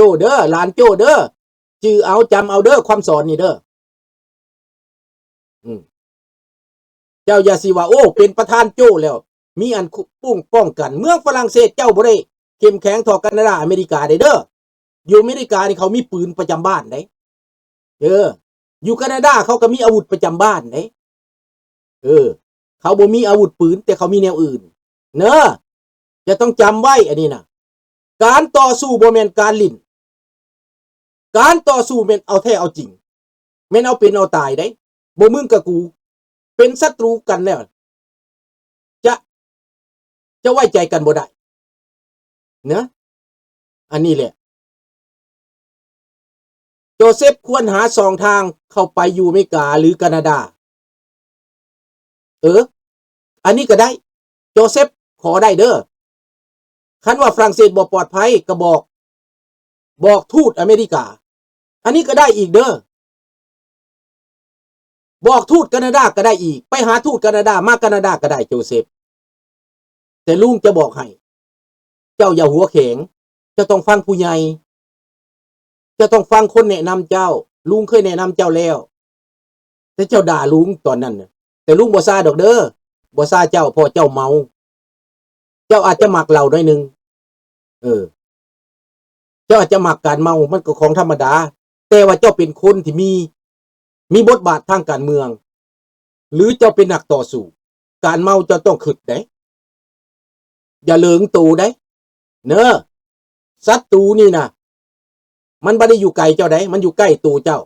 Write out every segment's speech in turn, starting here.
โจเด้อหลานโจเด้อจื่อเอาจำเอาเด้อความสอนนี่เด้อเจ้าอย่าสิว่าโอ้เป็นประธานโจแล้วมีอันป้องกันเมืองฝรั่งเศสเจ้าบ่ได้เข้มแข็งเท่าแคนาดาอเมริกาได้เด้ออยู่อเมริกานี่เขามีปืนประจำบ้านได้อยู่แคนาดาเขาก็มีอาวุธประจำบ้านได้เขาบ่มีอาวุธปืนแต่เขามีแนวอื่นเนอะจะต้องจำไว้อันนี้นะการต่อสู้บ่แม่นการลิ้นการต่อสู้แม่นเอาแท้เอาจริงแม่นเอาเป็นเอาตายได้บ่มึงกับกูเป็นศัตรูกันแล้วจะไว้ใจกันบ่ได้เนอะอันนี้แหละโจเซฟควรหา2 ทางเข้าไปอยู่อเมริกาหรือแคนาดาอันนี้ก็ได้โจเซฟขอได้เด้อคันว่าฝรั่งเศสบ่ปลอดภัยก็บอกทูตอเมริกาอันนี้ก็ได้อีกเด้อบอกทูตแคนาดาก็ได้อีกไปหาทูตแคนาดามาแคนาดาก็ได้โจเซฟแต่ลุงจะบอกให้เจ้าอย่าหัวแข็งจะต้องฟังผู้ใหญ่จะต้องฟังคนแนะนำเจ้าลุงเคยแนะนำเจ้าแล้วแต่เจ้าด่าลุงตอนนั้นแต่ลุงบ่ซาดอกเด้อบ่ซาเจ้าพอเจ้าเมาเจ้าอาจจะหมักเหล้าหน่อยนึงเจ้าอาจจะหมักการเมามันก็ของธรรมดาแต่ว่าเจ้าเป็นคนที่มีบทบาททางการเมืองหรือเจ้าเป็นนักต่อสู้การเมาเจ้าต้องขึ้นได้อย่าเหลิงตูได้เนอะศัตรูนี่นะมันบ่ได้อยู่ไกลเจ้าได้มันอยู่ใกล้ตัวเจ้า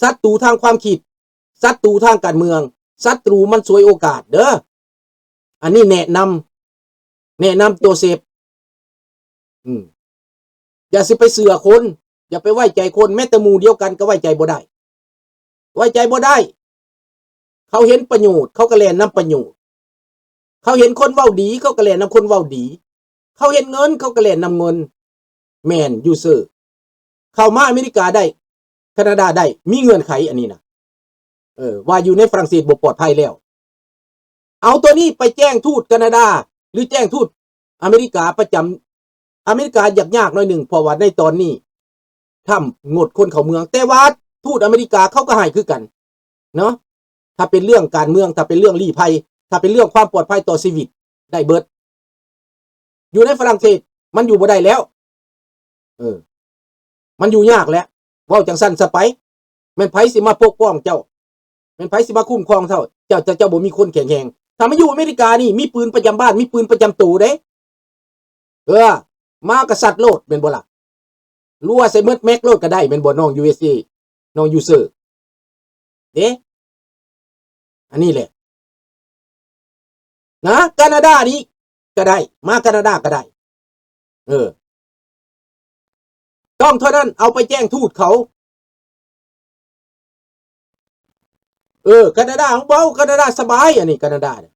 ศัตรูทางความคิดศัตรูทางการเมืองศัตรูมันสวยโอกาสเด้ออันนี้แนะนำโจเซฟอย่าสิไปเสือคนอย่าไปไว้ใจคนแม้แต่หมู่เดียวกันก็ไว้ใจบ่ได้เขาเห็นประโยชน์เขาก็แล่นนำประโยชน์เขาเห็นคนเว้าดีเขาก็แล่นนำคนเว้าดีเขาเห็นเงินเขาก็แล่นนำเงินแม่นยูเซอร์เข้ามาอเมริกาได้แคนาดาได้มีเงื่อนไขอันนี้นะว่าอยู่ในฝรั่งเศสบ่ปลอดภัยแล้วเอาตัวนี้ไปแจ้งทูตแคนาดาหรือแจ้งทูตอเมริกาประจำอเมริกายากหน่อยหนึ่งเพราะว่าในตอนนี้ทำงดคนเข้าเมืองแต่ว่าทูตอเมริกาเขาก็ให้คือกันเนาะถ้าเป็นเรื่องการเมืองถ้าเป็นเรื่องลี้ภัยถ้าเป็นเรื่องความปลอดภัยต่อชีวิตได้เบิดอยู่ในฝรั่งเศสมันอยู่บ่ได้แล้วมันอยู่ยากแล้วเว้าจังซั่นซะไปแม่นไผสิมาปกป้องเจ้าแม่นไผสิมาคุ้มครองเจ้าบ่มีคนแข็งแรงถ้ามาอยู่อเมริกานี่มีปืนประจำบ้านมีปืนประจำตู้เด้มากษัตริย์โลดเป็นบ่ล่ะรั่วใส่เมิดแม็กโลดก็ได้เป็นบ่น้อง USA น้องยูเซอร์อันนี้แหละนะแคนาดานี่ก็ได้มาแคนาดาก็ได้ต้องเท่านั้นเอาไปแจ้งทูตเขาแคนาดาของเบาแคนาดาสบายอันนี้แคนาดาเนี่ย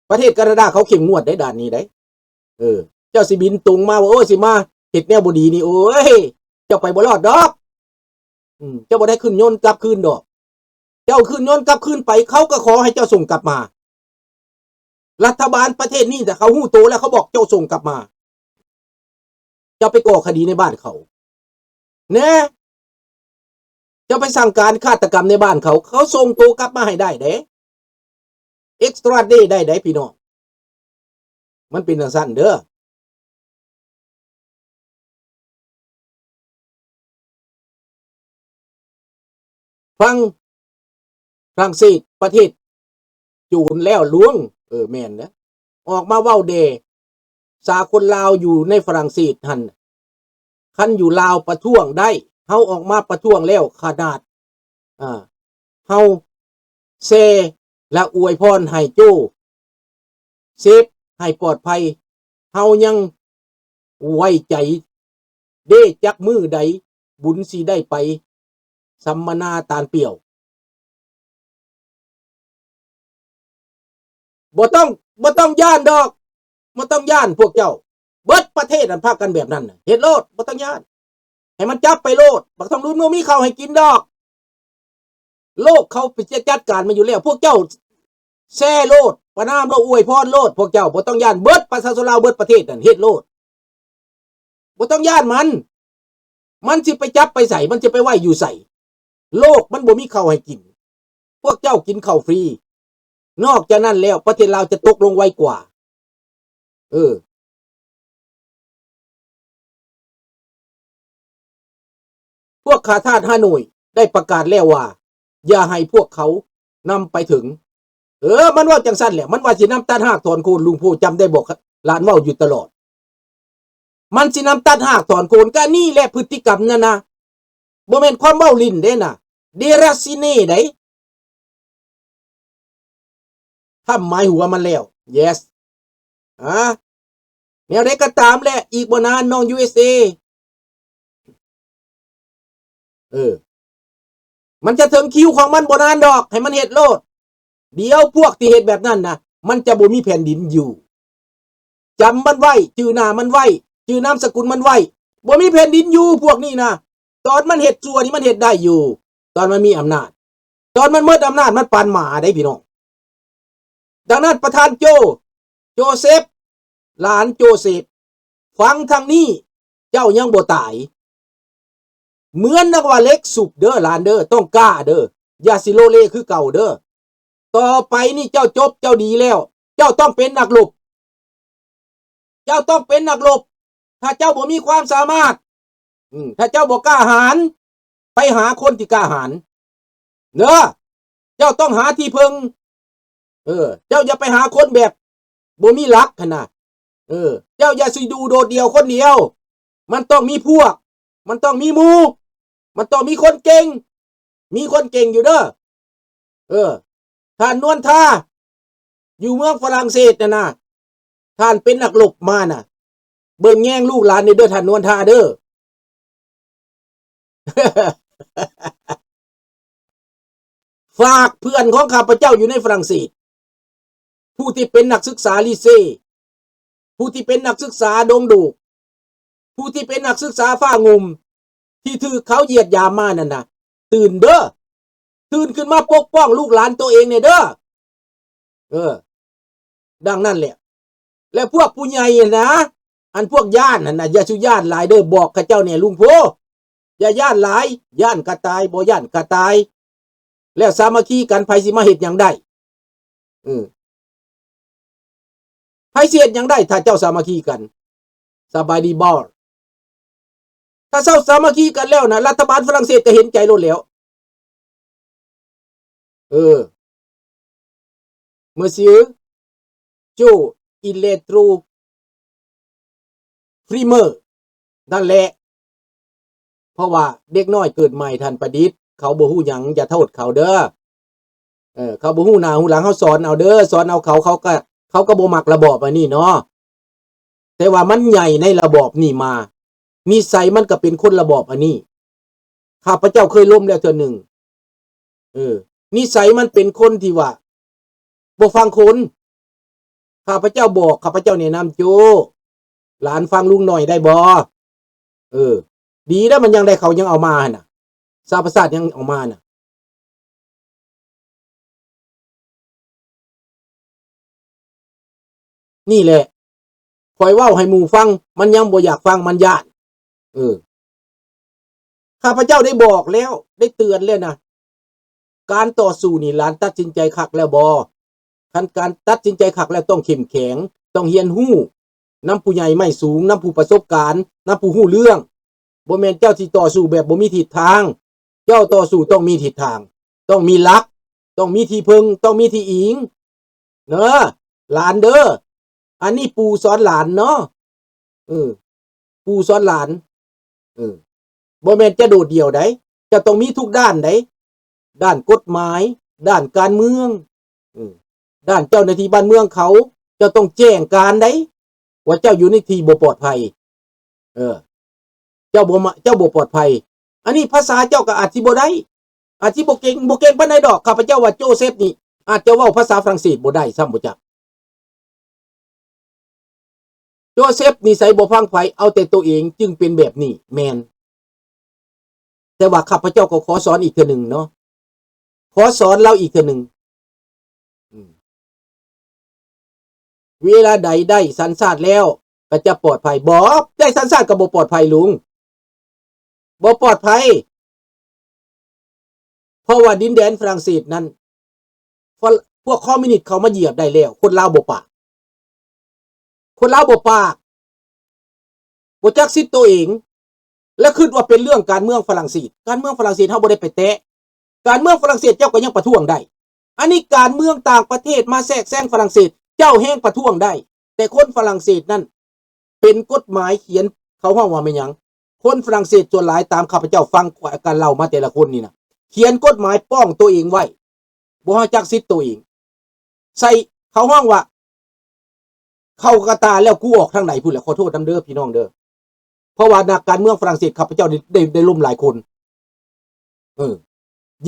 ประเทศแคนาดาเขาเข้มงวดได้ด้านนี้ได้เจ้าสิบินตุงมาว่าโอ้สิมาเฮ็ดแนวบ่ดีนี่โอ้ยเจ้าไปบ่รอดดอกเจ้าบ่ได้ขึ้นยนต์กลับคืนดอกเจ้าขึ้นยนต์กลับคืนไปเขาก็ขอให้เจ้าส่งกลับมารัฐบาลประเทศนี้แต่เขาฮู้โตแล้วเขาบอกเจ้าส่งกลับมาเจ้าไปก่อคดีในบ้านเขาแน่เจ้าไปสั่งการฆาตกรรมในบ้านเขาส่งตัวกลับมาให้ได้เด้เอ็กซ์ตร้าเดย์ได้พี่น้องมันเป็นจังซั่นเด้อฟังฝรั่งเศสประเทศจูนแล้วล้วงแม่นนะออกมาเว้าเดสาคนลาวอยู่ในฝรั่งเศสหั่นคันอยู่ลาวประท้วงได้เฮาออกมาประท้วงแล้วขนาดเฮาเซและอวยพรให้โจเซฟให้ปลอดภัยเฮายังไว้ใจเด้จักมือใดบุญสิได้ไปสัมมนาตาลเปี่ยวบ่ต้องย่านดอกบ่ต้องย่านพวกเจ้าเบิดประเทศอันพากันแบบนั้นเฮ็ดโลดบ่ต้องย่านให้มันจับไปโลดบักทองรุ่นบ่มีข้าวให้กินดอกโลกเขาไปจัดการมาอยู่แล้วพวกเจ้าแซ่โลด ประนามเราอวยพรโลดพวกเจ้าบ่ต้องย่านเบิดประชาชนลาวเบิดประเทศนั่นเฮ็ดโลดบ่ต้องย่านมันสิไปจับไปใส่มันจะไปไว้อยู่ใส่โลกมันบ่มีข้าวให้กินพวกเจ้ากินข้าวฟรีนอกจากนั้นแล้วประเทศลาวจะตกลงไวกว่าพวกข้าทาสฮานอยได้ประกาศแล้วว่าอย่าให้พวกเขานำไปถึงมันว่าจังสั้นแหละมันว่าสินำตัดหากถอนโคนลุงพูจำได้บอกหลานเว้าอยู่ตลอดมันสินำตัดหากถอนโคนก็นี่แหละพฤติกรรมนั่นนะบ่แม่นความเว้าลิ้นเด้น่ะเดราซิเน่ได้ทำหมายหัวมันแล้ว yes แนวใดก็ตามแหละอีกบ่นานน้อง USA มันจะถึงคิวของมันบ่นานดอกให้มันเฮ็ดโลดเดี๋ยวพวกที่เฮ็ดแบบนั้นนะมันจะบ่มีแผ่นดินอยู่จำมันไว้ชื่อหน้ามันไว้ชื่อนามสกุลมันไว้บ่มีแผ่นดินอยู่พวกนี้นะตอนมันเฮ็ดชั่วนี่มันเฮ็ดได้อยู่ตอนมันมีอำนาจตอนมันหมดอำนาจมันปานหมาได้พี่น้องดังนั้นประธานโจเซฟหลานโจเซฟฟังทางนี้เจ้ายังบ่ตายเหมือนนักว่าเล็กสุบเด้อหลานเด้อต้องกล้าเด้ออย่าสิโลเลคือเก่าเด้อต่อไปนี่เจ้าจบเจ้าดีแล้วเจ้าต้องเป็นนักรบเจ้าต้องเป็นนักรบถ้าเจ้าบ่มีความสามารถถ้าเจ้าบ่กล้าหาญไปหาคนที่กล้าหาญเด้อเจ้าต้องหาที่พึ่งเจ้าอย่าไปหาคนแบบบ่มีหลักขนาดเจ้าอย่าสิดูโดดเดี่ยวคนเดียวมันต้องมีพวกมันต้องมีหมู่มันต้องมีคนเก่งอยู่เด้อท่านนวลท่าอยู่เมืองฝรั่งเศสนะท่านเป็นนักรบมาน่ะเบิ่งแย่งลูกหลานนี่เด้อท่านนวลท่าเด้อ ฝากเพื่อนของข้าพเจ้าอยู่ในฝรั่งเศสผู้ที่เป็นนักศึกษาลีเซ่ผู้ที่เป็นนักศึกษาดงดูผู้ที่เป็นนักศึกษาฝ้างุมที่ถือเขาเหยียดยามมานั่นนะตื่นเด้อตื่นขึ้นมาปกป้องลูกหลานตัวเองเนี่ยเด้อดังนั้นแหละและพวกผู้ใหญ่นะอันพวกญาตินั่นนะอย่าชุญาติหลายเด้อบอกข้าเจ้าเนี่ยลุงโพอย่าญาติหลายญาติกระตายบ่ญาติกระตายแล้วสามัคคีกันไผสิมาเฮ็ดหยังได้ไผสิเฮ็ดหยังได้ถ้าเจ้าสามัคคีกันสบายดีบ่ถ้าเจ้าสามัคคีกันแล้วนะรัฐบาลฝรั่งเศสจะเห็นใจโลดแล้วMonsieur Joe Electro Primer นั่นแหละเพราะว่าเด็กน้อยเกิดใหม่ท่านประดิษฐ์เขาบ่ฮู้หยังอย่าโทษเขาเด้อเขาบ่ฮู้หน้าฮู้หลังเขาสอนเอาเด้อสอนเอาเขาก็บ่มักระบอบอันนี้เนาะแต่ว่ามันใหญ่ในระบอบนี่มานิสัยมันก็เป็นคนระบอบอันนี้ข้าพเจ้าเคยล้มแล้วเทื่อหนึ่งนิสัยมันเป็นคนที่ว่าบ่ฟังคนข้าพเจ้าบอกข้าพเจ้าแนะนำโจหลานฟังลุงหน่อยได้บ่ดีแล้วมันยังได้เขายังเอามาน่ะสาประสาทยังเอามาน่ะนี่แหละคอยเว้าให้หมู่ฟังมันยังบ่อยากฟังมันย้านข้าพเจ้าได้บอกแล้วได้เตือนแล้วนะการต่อสู้นี่หลานตัดสินใจคักแล้วบ่การตัดสินใจคักแล้วต้องเข้มแข็งต้องเรียนรู้นำผู้ใหญ่ไม่สูงนำผู้ประสบการณ์นำผู้รู้เรื่องบ่แม่นเจ้าสิต่อสู้แบบบ่มีทิศทางเจ้าต่อสู้ต้องมีทิศทางต้องมีหลักต้องมีที่พึ่งต้องมีที่อิงเนาะหลานเด้ออันนี้ปู่สอนหลานเนาะปู่สอนหลานบ่แม่นจะโดดเดี่ยวได้จะต้องมีทุกด้านได้ด้านกฎหมายด้านการเมืองด้านเจ้าหน้าที่บ้านเมืองเขาจะต้องแจ้งการได้ว่าเจ้าอยู่ในที่บ่ปลอดภัยเจ้าบ่ปลอดภัยอันนี้ภาษาเจ้าก็อาจสิบ่ได้อาจสิบ่เก่งปานใดดอกข้าพเจ้าว่าโจเซฟนี่อาจจะเว้าภาษาฝรั่งเศสบ่ได้ซ้ำบ่จักโจเซฟนิสัยบ่ฟังไผเอาแต่ตัวเองจึงเป็นแบบนี้แม่นแต่ว่าข้าพเจ้าก็ขอสอนอีกเทื่อนึงเนาะขอสอนเราอีกเทื่อนึง เวลาใดได้สัญชาติแล้วก็จะปลอดภัยบ่ได้สัญชาติก็บ่ปลอดภัยลุงบ่ปลอดภัยเพราะว่าดินแดนฝรั่งเศสนั้นพวกคอมมิวนิสต์เขามาเหยียบได้แล้วคนลาวบ่ปากคนลาวบ่ปากบ่จักสิทธิ์ตัวเองและคิดว่าเป็นเรื่องการเมืองฝรั่งเศสการเมืองฝรั่งเศสเฮาบ่ได้ไปแตะการเมืองฝรั่งเศสเจ้าก็ยังประท้วงได้อันนี้การเมืองต่างประเทศมาแทรกแซงฝรั่งเศสเจ้าแห้งประท้วงได้แต่คนฝรั่งเศสนั่นเป็นกฎหมายเขียนเขาห้องว่าไม่หยังคนฝรั่งเศสส่วนหลายตามข้าพเจ้าฟังการเล่ามาแต่ละคนนี่นะเขียนกฎหมายป้องตัวเองไว้บ่ให้จักสิทธิ์ตัวเองใส่เขาห้องว่าเข้ากระตาแล้วกูออกทางไหนพูดแหละขอโทษนำเด้อพี่น้องเด้อเพราะว่านักการเมืองฝรั่งเศสข้าพเจ้าได้ล้มหลายคน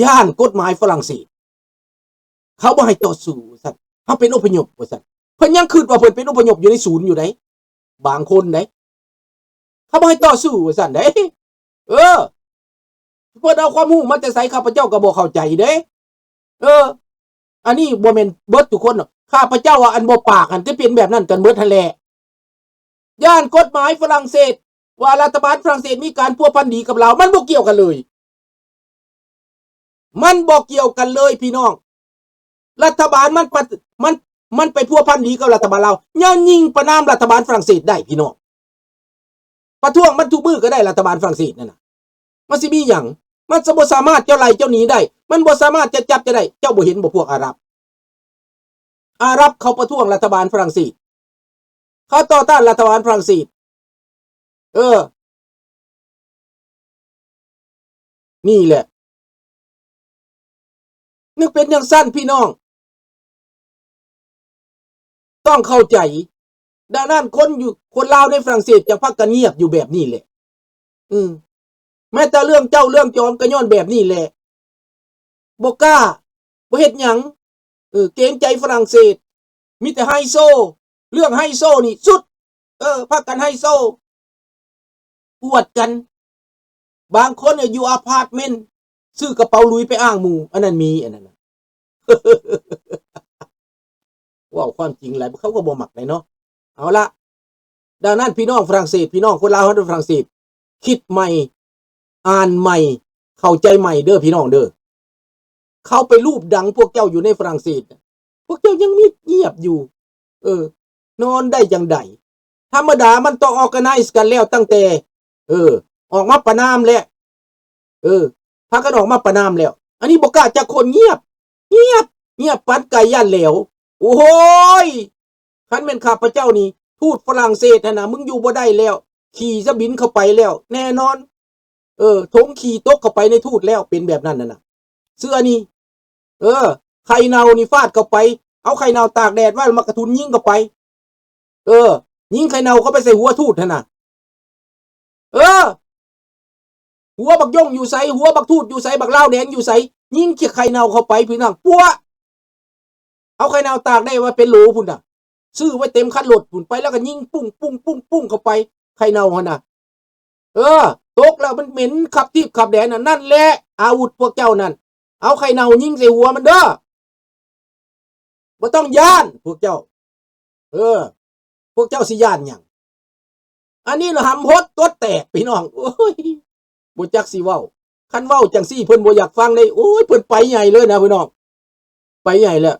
ย่านกฎหมายฝรั่งเศสเขาบ่ให้ต่อสู้ซั่นเฮาเป็นอพยพว่าซั่นเพิ่นยังคิดว่าเพิ่นเป็นอพยพอยู่ในศูนย์อยู่ไดบางคนไดเขาบ่ให้ต่อสู้ว่าซั่นไดเพิ่นเอาความรู้มาแต่ไสข้าพเจ้าก็บ่เข้าใจเด้อันนี้บ่แม่นเบิดทุกคนหรอกข้าพเจ้าว่าอันบ่ปากอันที่เป็นแบบนั้นกันเบิดหั่นแหละย่านกฎหมายฝรั่งเศสว่ารัฐบาลฝรั่งเศสมีการพัวพันดีกับเรามันบ่เกี่ยวกันเลยมันบ่เกี่ยวกันเลยพี่น้องรัฐบาลมันไปพัวพันดีกับรัฐบาลเราย่ายิงประนามรัฐบาลฝรั่งเศสได้พี่น้องประท้วงมันทุกมือก็ได้รัฐบาลฝรั่งเศสนั่นน่ะมันสิมีหยังมันบ่สามารถเจ้าไล่เจ้าหนีได้มันบ่สามารถจะจับจะได้เจ้าบ่เห็นบ่พวกอาหรับเขาประท้วงรัฐบาลฝรั่งเศสเขาต่อต้านรัฐบาลฝรั่งเศสนี่แหละนึกเป็นอย่างสั้นพี่น้องต้องเข้าใจดังนั้นคนลาวในฝรั่งเศสจะพักกันเงียบอยู่แบบนี้แหละแม้แต่เรื่องเจ้าเรื่องจอมก็ย้อนแบบนี้แหละบ่กล้าบ่เฮ็ดหยังเกรงใจฝรั่งเศสมีแต่ไฮโซเรื่องไฮโซนี่สุดพักกันไฮโซปวดกันบางคนเนี่ยอยู่อพาร์ตเมนต์ซื้อกระเป๋าลุยไปอ้างหมู่อันนั้นมีอันนั้นว่าความจริงหลายเขาก็บ่มักได้เนาะเอาละดังนั้นพี่น้องฝรั่งเศสพี่น้องคนลาวคนฝรั่งเศสคิดใหม่อ่านใหม่เข้าใจใหม่เด้อพี่น้องเด้อเขาไปรูปดังพวกเจ้าอยู่ในฝรั่งเศสพวกเจ้ายังเงียบอยู่นอนได้จังไดธรรมดามันต้องออร์แกไนซ์กันแล้วตั้งแต่ออกมาประนามแล้วพากันออกมาประนามแล้วอันนี้บ่กล้าจักคนเงียบปันไก่ย่านเหลวโอ้โหยคันแม่นข้าพเจ้านี่ทูตฝรั่งเศสน่ะมึงอยู่บ่ได้แล้วขี่จะบินเข้าไปแล้วแน่นอนทงขี่ตกเข้าไปในทูตแล้วเป็นแบบนั้นน่ะเสื้อนี่ไข่เน่านี่ฟาดเข้าไปเอาไข่เน่าตากแดดไว้มากระทุนยิงเข้าไปยิงไข่เน่าเข้าไปใส่หัวทูตน่ะหัวบักย่งอยู่ไสหัวบักทูตอยู่ไสบักลาวแดงอยู่ไสยิงเขี้ยไข่เน่าเข้าไปพี่น้องปัวเอาไข่เน่าตากได้ว่าเป็นโหลพุ่นน่ะซื้อไว้เต็มคันรถพุ่นไปแล้วก็ยิงปุ้งเข้าไปไข่เน่าหั่นน่ะตกแล้วมันเหม็นขับทิพขับแดนนั่นแหละอาวุธพวกเจ้านั่นเอาไข่เน่ายิงใส่หัวมันเด้อบ่ต้องย่านพวกเจ้าพวกเจ้าสิย่านหยังอันนี้น่ะหำฮดตัวแตกพี่น้องโอ้ยบ่จักสิเว้าคันเว้าจังซี่เพิ่นบ่อยากฟังได้โอ้ยเพิ่นไปใหญ่เลยนะพี่น้องไปใหญ่แล้ว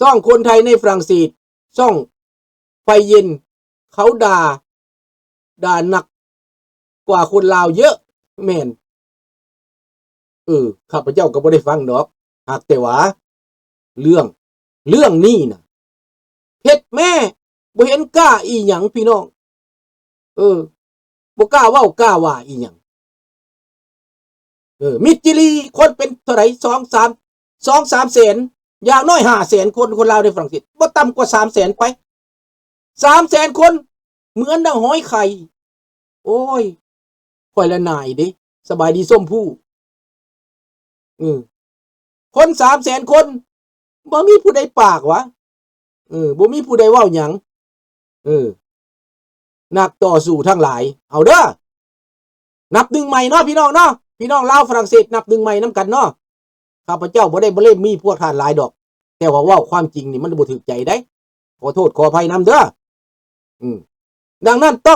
ซ่องคนไทยในฝรั่งเศสซ่องไฟเย็นเขาด่าหนักกว่าคนลาวเยอะแม่นข้าพเจ้าก็บ่ได้ฟังดอกหากแต่ว่าเรื่องนี้น่ะเฮ็ดแม่บ่เห็นกล้าอีหยังพี่น้องบ่กล้าเว้ากล้าว่าอีหยังมิตรจิรีคนเป็นเท่าไหร่2-3แสนอย่างน้อย5แสนคนลาวในฝรั่งเศสบ่ต่ำกว่า3แสนไป3แสนคนเหมือนดังหอยไข่โอ้ยข่อยละนายเด้สบายดีส้มผู้คน3แสนคนบ่มีผู้ใดปากวะบ่มีผู้ใดเว้าหยังนักต่อสู้ทั้งหลายเอาเด้อนับหนึ่งใหม่เนาะพี่น้องเนาะพี่น้องลาวฝรั่งเศสนับหนึ่งใหม่นำกันเนาะข้าพเจ้าบ่ได้มีพวกท่านหลายดอกแต่ว่าเว้าความจริงนี่มันบ่ถูกใจได้ ขอโทษขออภัยนำเด้อดังนั้นต้อง